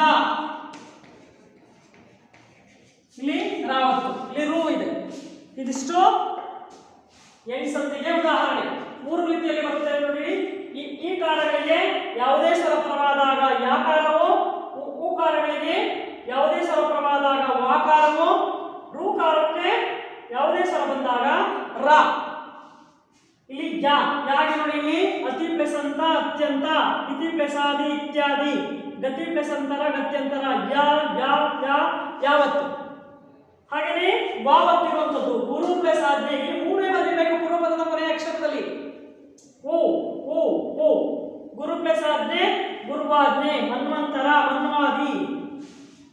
ಇಲ್ಲಿ ರಾವತ್ತು ಇಲ್ಲಿ ರು ಇದೆ ಇದಿಷ್ಟು ಎಣ್ ಸಂಧಿಗೆ ಉದಾಹರಣೆ ಮೂರು ರೀತಿಯಲ್ಲಿ ಬರುತ್ತೆ ನೋಡಿ ಈ ಕಾರಗಳಿಗೆ ಯಾವುದೇ ಸ್ವರಪ್ರವಾದಾಗ ಯಾಕಾರವು ಉಕಾರಗಳಿಗೆ ಯಾವುದೇ ಸ್ವರಪ್ರವಾದಾಗ ವಾಕಾರವು ಋಕಾರಕ್ಕೆ ಯಾವುದೇ ಸ್ವರ ಬಂದಾಗ ರ ಇಲ್ಲಿ ಯಾಗೆ ನೋಡಿ ಇಲ್ಲಿ ಅತಿ ಪ್ಲಸ್ ಅಂತ ಅತ್ಯಂತ ಇತಿ ಪ್ಲಸ್ ಆದಿ ಇತ್ಯಾದಿ ಗತಿ ಪ್ಲಸ್ ಅಂತರ ಗತ್ಯಂತರ ಯಾವತ್ತು ಹಾಗೆಯೇ ವಾವತ್ತಿರುವಂಥದ್ದು ಗುರು ಪ್ಲಸ್ ಆಜ್ಞೆ ಇಲ್ಲಿ ಮೂರೇ ಬರಬೇಕು ಪೂರ್ವಪದದ ಕೊನೆಯ ಅಕ್ಷರದಲ್ಲಿ ಓ ಓ ಓ ಗುರು ಪ್ಲಸ್ ಆಜ್ಞೆ ಗುರುವಾಜ್ಞೆ ಮನ್ವಂತರ ಮನ್ವಾದಿ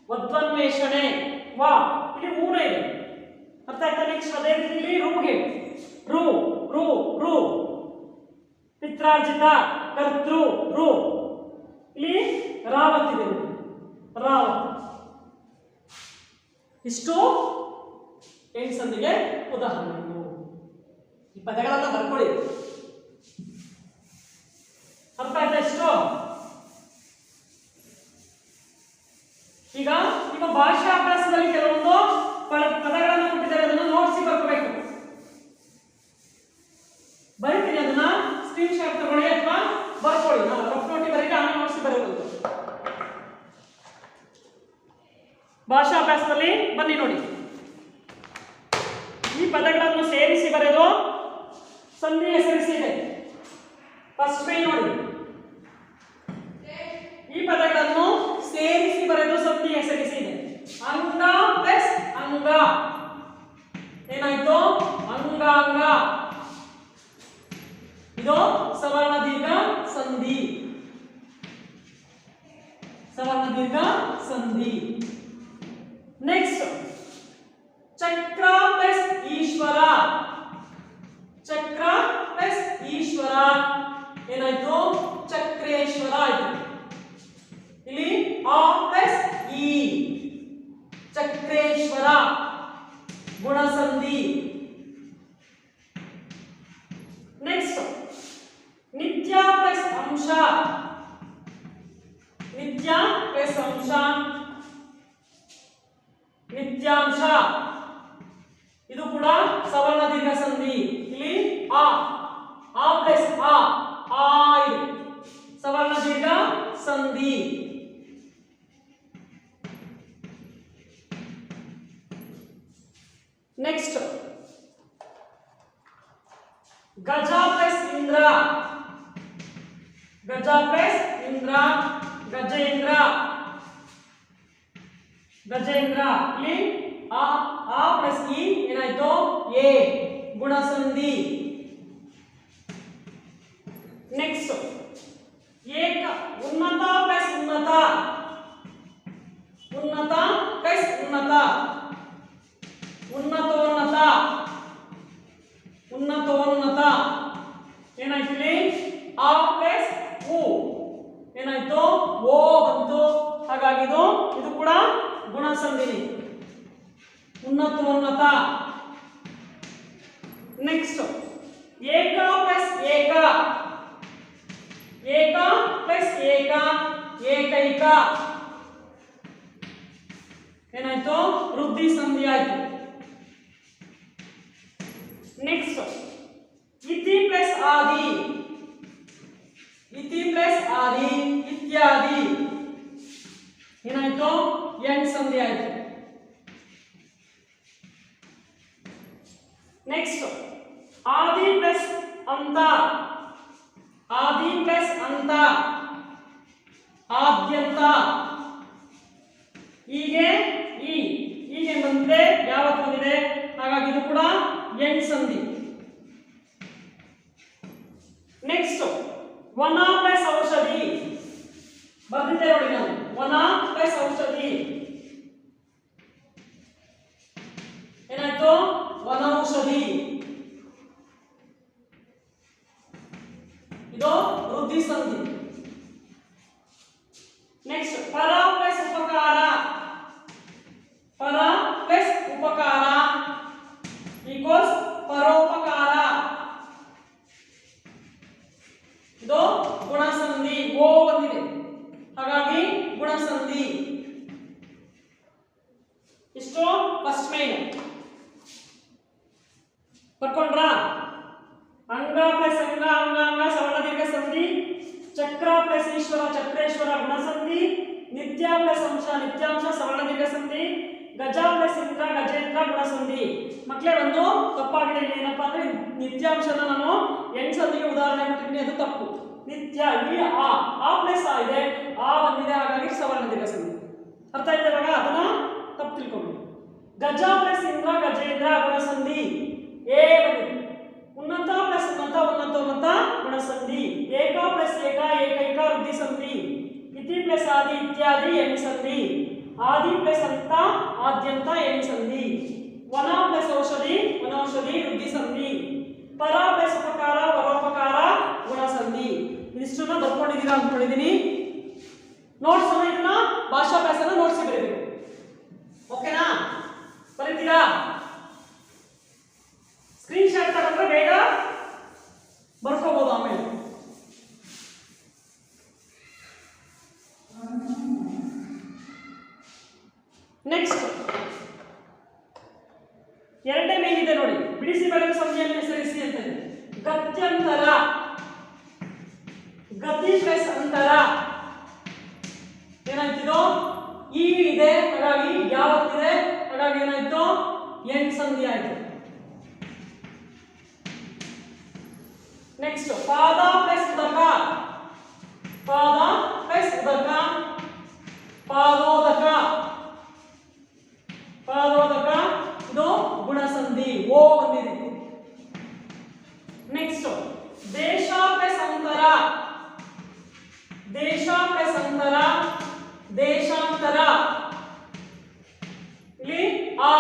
ವದ್ವನ್ವೇಷಣೆ ವಾ ಇಲ್ಲಿ ಮೂರೇ ಇದೆ ಅರ್ಥ ಆಯ್ತಾ ನೆಕ್ಸ್ಟ್ ಅದೇ ರೀತಿ ರೂಗೆ ರು ರು ರು ಪಿತ್ರಾರ್ಜಿತ ಕರ್ತೃ ರು ಇಲ್ಲಿ ರಾವತ್ತಿದೆ ರಾವತ್ ಇಷ್ಟು ಎಣ್ ಸಂಧಿಗೆ ಉದಾಹರಣೆಗಳು ಈ ಪದಗಳನ್ನ ಬರ್ಕೊಳ್ಳಿ ಅರ್ಥ ಆಯ್ತಾ ಇಷ್ಟು ಈಗ ನಿಮ್ಮ ಭಾಷಾ ಅಭ್ಯಾಸದಲ್ಲಿ ಕೆಲವೊಂದು ಪದಗಳನ್ನು ಕೊಟ್ಟಿದ್ದಾರೆ ಅದನ್ನು ನೋಟ್ಸಿ ಬರ್ಕೋಬೇಕು ಬರೀತೀನಿ ಅದನ್ನ ಸ್ಕ್ರೀನ್ ಶಾಟ್ ತಗೊಳ್ಳಿ ಅಥವಾ ಬರ್ಕೊಳ್ಳಿ ನಾನು ರಫ್ ನೋಟಿ ಬರೀರಿ ಆಮೇಲೆ ನೋಟ್ಸಿ ಬರೀಬಹುದು ಭಾಷಾ ಅಭ್ಯಾಸದಲ್ಲಿ ಬನ್ನಿ ನೋಡಿ ಈ ಪದಗಳನ್ನು ಸೇರಿಸಿ ಬರೆದು ಸಂಧಿ ಹೆಸರಿಸಿದೆ ಫಸ್ಟ್ ಪೇಜ್ ನೋಡಿ ಈ ಪದಗಳನ್ನು ಸೇರಿಸಿ ಬರೆದು ಸಂಧಿ ಹೆಸರಿಸಿದೆ ಅಂಗ ಪ್ಲಸ್ ಅಂಗ ಏನಾಯ್ತು ಅಂಗಾಂಗ ಇದು ಸವರ್ಣ ದೀರ್ಘ ಸಂಧಿ ಸವರ್ಣ ದೀರ್ಘ ಸಂಧಿ ನೆಕ್ಸ್ಟ್ ಚಕ್ರ ಪ್ಲಸ್ ಈಶ್ವರ ಚಕ್ರ ಪ್ಲಸ್ ಈಶ್ವರ ಏನಾಯ್ತು ಚಕ್ರೇಶ್ವರ ಆಯ್ತು ಇಲ್ಲಿ ಆ ಪ್ಲಸ್ ಈ ಚಕ್ರೇಶ್ವರ ಗುಣಸಂಧಿ ನೆಕ್ಸ್ಟ್ ನಿತ್ಯ ಪ್ಲಸ್ ಅಂಶ ನಿತ್ಯ ಪ್ಲಸ್ ಅಂಶ ನಿತ್ಯಾಂಶ ಇದು ಕೂಡ ಸವರ್ಣ ದೀರ್ಘ ಸಂಧಿ ಇಲ್ಲಿ ಆ ಪ್ಲಸ್ ಆ ಇದು ಸವರ್ಣ ದೀರ್ಘ ಸಂಧಿ ನೆಕ್ಸ್ಟ್ ಗಜ ಪ್ಲಸ್ ಇಂದ್ರ ಗಜ ಪ್ಲಸ್ ಇಂದ್ರ ಗಜೇಂದ್ರ ಗಜೇಂದ್ರ ಇಲ್ಲಿ ಆ ಪ್ಲಸ್ ಇ ಏನಾಯ್ತು ಎ ಗುಣಸಂಧಿ ನೆಕ್ಸ್ಟ್ ಏಕ ಉನ್ನತ ಪ್ಲಸ್ ಉನ್ನತ ಉನ್ನತ ಪ್ಲಸ್ ಉನ್ನತ ಉನ್ನತೋನ್ನತ ಉನ್ನತೋನ್ನತ ಏನಾಯ್ತು ಇಲ್ಲಿ ಆ ಪ್ಲಸ್ ಉ ಏನಾಯ್ತು ಓ ಬಂತು ಹಾಗಾಗಿ ಇದು ಕೂಡ ಗುಣಸಂಧಿನಿ ಉನ್ನತೋನ್ನತ ನೆಕ್ಸ್ಟ್ ಏಕ ಪ್ಲಸ್ ಏಕ ಏಕ ಪ್ಲಸ್ ಏಕ ಏಕೈಕ ಏನಾಯ್ತು ವೃದ್ಧಿ ಸಂಧಿ ಆಯ್ತು ನೆಕ್ಸ್ಟ್ ಇತಿ ಪ್ಲಸ್ ಆದಿ ಇತಿ ಪ್ಲಸ್ ಆದಿ ಇತ್ಯಾದಿ ಏನಾಯ್ತು ಎಣ್ ಸಂಧಿ ಆಯ್ತು ನೆಕ್ಸ್ಟ್ ಆದಿ ಪ್ಲಸ್ ಅಂತ ಆದಿ ಪ್ಲಸ್ ಅಂತ ಆದ್ಯಂತ ಹೀಗೆ ಬಂದ್ರೆ ಯಾವತ್ತು ಬಂದಿದೆ ಹಾಗಾಗಿ ಇದು ಕೂಡ ಎಣ್ ಸಂಧಿ ನೆಕ್ಸ್ಟ್ ವನ ಪ್ಲಸ್ ಔಷಧಿ ಬರ್ದಿದ್ದೆ ನೋಡಿ ನಾನು ವನ ಪ್ಲಸ್ ಔಷಧಿ ಏನಾಯ್ತು ವನೌಷಧಿ, ಇದು ವೃದ್ಧಿ ಸಂಧಿ. ನೆಕ್ಸ್ಟ್ ಪರ ಪ್ಲಸ್ ಉಪಕಾರ, ಪರ ಪ್ಲಸ್ ಉಪಕಾರ ಈಕ್ವಲ್ಸ್ ಪರೋಪಕಾರ, ಇದು ಗುಣಸಂಧಿ. ಓ ಬಂದಿದೆ ಹಾಗಾಗಿ ಗುಣಸಂಧಿ. ಇಷ್ಟು ಫಸ್ಟ್ ಮೈನ್ ಬರ್ಕೊಂಡ್ರ. ಅಂಗ ಪ್ಲಸ್ ಅಂಗ ಅಂಗಾಂಗ ಸವರ್ಣ ದೀರ್ಘ ಸಂಧಿ, ಚಕ್ರ ಪ್ಲಸ್ ಈಶ್ವರ ಚಕ್ರೇಶ್ವರ ಗುಣಸಂಧಿ, ನಿತ್ಯ ಪ್ಲಸ್ ಅಂಶ ನಿತ್ಯಾಂಶ ಸವರ್ಣ ದೀರ್ಘ ಸಂಧಿ, ಗಜ ಪ್ಲಸ್ ಇಂದ್ರ ಗಜೇಂದ್ರ ಗುಣಸಂಧಿ. ಮಕ್ಕಳೇ ಒಂದು ತಪ್ಪಾಗಿದೆ. ಏನಪ್ಪಾ ಅಂದ್ರೆ ನಿತ್ಯಾಂಶನ ನಾನು ಎಂಟು ಸಂಧಿಗೆ ಉದಾಹರಣೆ ಕೊಟ್ಟಿದ್ದೀನಿ, ಅದು ತಪ್ಪು. ನಿತ್ಯ ಇಲ್ಲಿ ಆ ಪ್ಲಸ್ ಆ ಇದೆ, ಆ ಬಂದಿದೆ, ಹಾಗಾಗಿ ಸವರ್ಣ ದೀರ್ಘ ಸಂಧಿ. ಅರ್ಥ ಆಯ್ತಾ ಇವಾಗ? ಅದನ್ನ ತಪ್ಪು ತಿಳ್ಕೊಂಡು. ಗಜ ಪ್ಲಸ್ ಇಂದ್ರ ಗಜೇಂದ್ರ ಗುಣಸಂಧಿ, ಎ ಬಂದಿದೆ. ಉನ್ನತ ಪ್ಲಸ್ ಉನ್ನತ ಉನ್ನತ ಉನ್ನತ ಗುಣಸಂಧಿ, ಏಕ ಪ್ಲಸ್ ಏಕ ಏಕೈಕ ವೃದ್ಧಿ ಸಂಧಿ, ಇತಿ ಪ್ಲಸ್ ಆದಿ ಇತ್ಯಾದಿ ಎಣಿ ಸಂಧಿ, ಆದಿ ಪ್ಲಸ್ ಅಂತ ಆದ್ಯಂತ ಎಣಿ ಸಂಧಿ, ವನ ಪ್ಲಸ್ ಔಷಧಿ ವನೌಷಧಿ ವೃದ್ಧಿ ಸಂಧಿ, ಪರ ಪ್ಲಸ್ ಉಪಕಾರ ಪರೋಪಕಾರ ಗುಣಸಂಧಿ. ಇದಿಷ್ಟನ್ನ ಬರ್ಕೊಂಡಿದ್ದೀರಾ ಅಂದ್ಕೊಂಡಿದ್ದೀನಿ. ನೋಟ್ಸ್ ಇದನ್ನ ಭಾಷಾಭ್ಯಾಸನ ನೋಟ್ಸಿ ಬರೀಬೇಕು. ಓಕೆನಾ? ಬರೀತೀರಾ? ಸ್ಕ್ರೀನ್ ಶಾಟ್ ತಗೊಂಡ್ರೆ ಬೇಗ ಬರ್ಕೋಬಹುದು. ಆಮೇಲೆ ನೆಕ್ಸ್ಟ್ ಎರಡನೇ ಮೇನ್ ಇದೆ ನೋಡಿ, ಬಿಡಿಸಿ ಬರೆಯುವ ಸಂಧಿಯನ್ನು ಹೆಸರಿಸಿ ಅಂತ ಇದೆ. ಗತ್ಯಂತರ, ಗತಿ ಪ್ಲಸ್ ಅಂತರ ಏನಾಯ್ತಿದು? ಈ ಇದೆ ಹಾಗಾಗಿ ಯಾವತ್ತಿದೆ, ಹಾಗಾಗಿ ಏನಾಯ್ತು? ಎಂಟು ಸಂಧಿ ಆಯ್ತು. ನೆಕ್ಸ್ಟ್ ಪಾದ ಪ್ಲಸ್ ಉದಕ, ಪಾದ ಪ್ಲಸ್ ಉದಕ ಪಾದೋದಕ, ಪಾದೋದಕ ಇದು ಗುಣಸಂಧಿ. ಓ ಬಂದಿದೆ. ನೆಕ್ಸ್ಟ್ ದೇಶ ಪ್ಲಸ್ ಅಂತರ, ದೇಶ ಪ್ಲಸ್ ಅಂತರ ದೇಶಾಂತರ, ಇಲ್ಲಿ ಆ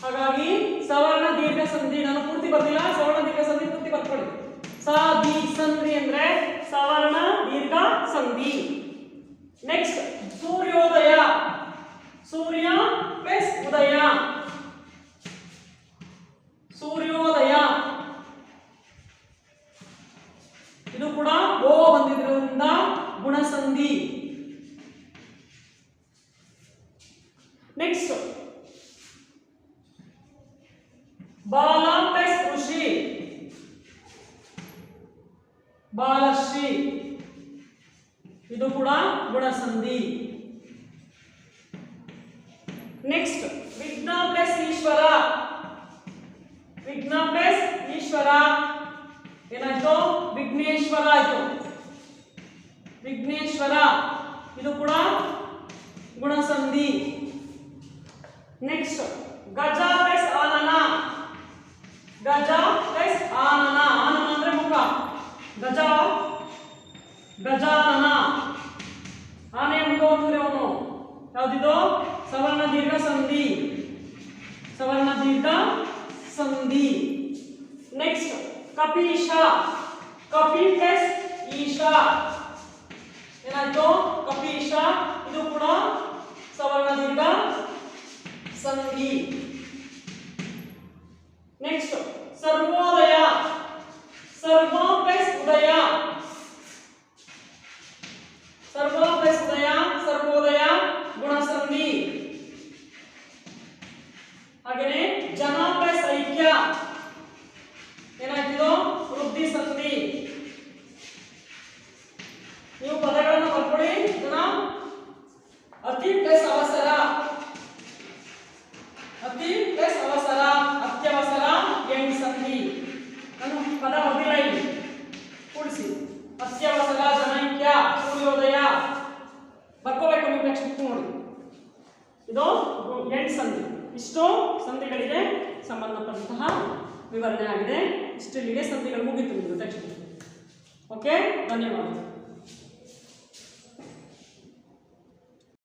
ಹಾಗಾಗಿ ಸವರ್ಣ ದೀರ್ಘ ಸಂಧಿ. ನಾನು ಪೂರ್ತಿ ಬರ್ತಿಲ್ಲ, ಸವರ್ಣ ದೀರ್ಘ ಸಂಧಿ ಪೂರ್ತಿ ಬರ್ಕೊಳ್ಳಿ. ದಿ ಸಂಧಿ ಅಂದ್ರೆ ಸವರ್ಣ ದೀರ್ಘ ಸಂಧಿ. ನೆಕ್ಸ್ಟ್ ಸೂರ್ಯೋದಯ, ಸೂರ್ಯ ಪ್ಲಸ್ ಉದಯ ಸೂರ್ಯೋದಯ, ಇದು ಕೂಡ ಓ ಬಂದಿದ್ರಿಂದ ಗುಣಸಂಧಿ. ನೆಕ್ಸ್ಟ್ ಬಾಲ ಪ್ಲಸ್ ಋಷಿ ಬಾಲಶ್ರೀ, ಇದು ಕೂಡ ಗುಣಸಂಧಿ. ನೆಕ್ಸ್ಟ್ ವಿಘ್ನ ಪ್ಲಸ್ ಈಶ್ವರ, ವಿಘ್ನ ಪ್ಲಸ್ ಈಶ್ವರ ಏನಾಯ್ತು? ವಿಘ್ನೇಶ್ವರ ಆಯ್ತು. ವಿಘ್ನೇಶ್ವರ ಇದು ಕೂಡ ಗುಣಸಂಧಿ. ನೆಕ್ಸ್ಟ್ ಗಜ ಪ್ಲಸ್ ಆನನ, ಗಜ ಪ್ಲಸ್ ಆನನ, ಆನನ ಅಂದ್ರೆ ಮುಖ, ಗಜ ಗಜಾನನ ಆನೆ ಮುಖ ಅಂದ್ರೆ ಅವನು ಯಾವ್ದಿದು? ಸವರ್ಣ ದೀರ್ಘ ಸಂಧಿ, ಸವರ್ಣ ದೀರ್ಘ ಸಂಧಿ. ನೆಕ್ಸ್ಟ್ ಕಪೀಶ, ಕಪಿ ಪ್ಲಸ್ ಈಶ ಏನಾಯ್ತು? ಕಪೀಶ ಇದು ಕೂಡ ಸವರ್ಣ ದೀರ್ಘ ಸಂಧಿ. ನೆಕ್ಸ್ಟ್ ಸರ್ವೋದಯ, ಸರ್ವ ಪ್ಲಸ್ ಉದಯ, ಸರ್ವ ಪ್ಲಸ್ ಉದಯ ಸರ್ವೋದಯ ಗುಣಸಂಧಿ. ಹಾಗೇನೆ ಜನ ಪ್ಲಸ್ ಐಕ್ಯ ಏನಾಯ್ತಿದು? ವೃದ್ಧಿ ಸಂಧಿ. ನೀವು ಪದಗಳನ್ನು ಬರ್ಕೊಳ್ಳಿ. ಇದನ್ನ ಅತಿ ಪ್ಲಸ್ ಅವಸರ, ಅತಿ ಪ್ಲಸ್ ಅವಸರ ಅತ್ಯವಸರ ಎಂಟು ಸಂಧಿ. ನಾನು ಪದ ಬರ್ದಿಲ್ಲ, ಇಲ್ಲಿ ಕೂಡಿಸಿ. ಅತ್ಯವಸರ ಜನೈಕ್ಯ ಸೂರ್ಯೋದಯ ಬರ್ಕೋಬೇಕು ನೀವು. ನೆಕ್ಸ್ಟ್ ನೋಡಿ, ಇದು ಎಂಟು ಸಂಧಿ. ಇಷ್ಟು ಸಂಧಿಗಳಿಗೆ ಸಂಬಂಧಪಟ್ಟಂತಹ ವಿವರಣೆ ಆಗಿದೆ. ಇಷ್ಟಲ್ಲಿಗೆ ಸಂಧಿಗಳು ಮುಗಿತು ನಿಮ್ಮದು ಟೆಕ್ಸ್ಟ್. ಓಕೆ, ಧನ್ಯವಾದ.